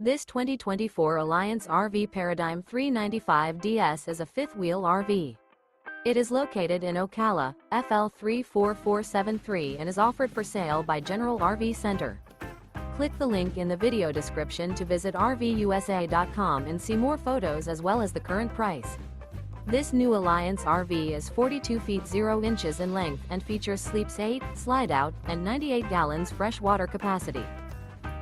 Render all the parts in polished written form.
This 2024 Alliance RV Paradigm 395DS is a fifth-wheel RV. It is located in Ocala, FL 34473 and is offered for sale by General RV Center. Click the link in the video description to visit RVUSA.com and see more photos as well as the current price. This new Alliance RV is 42 feet 0 inches in length and features sleeps 8, Slideout, and 98 gallons fresh water capacity.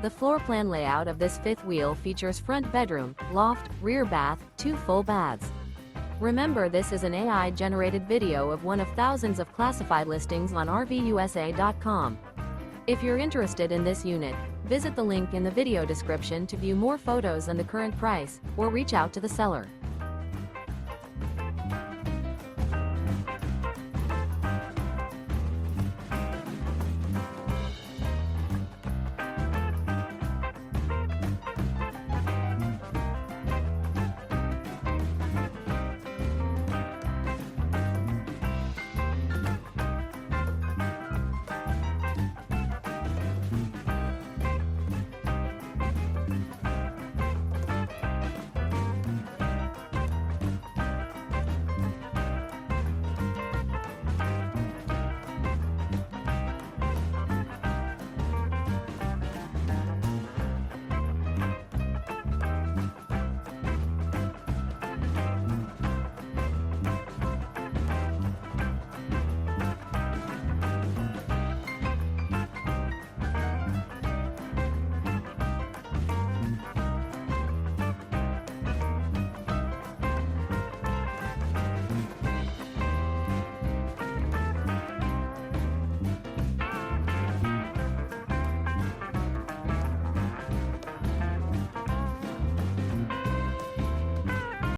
The floor plan layout of this fifth wheel features front bedroom, loft, rear bath, 2 full baths. Remember, this is an AI-generated video of one of thousands of classified listings on RVUSA.com. If you're interested in this unit, visit the link in the video description to view more photos and the current price, or reach out to the seller.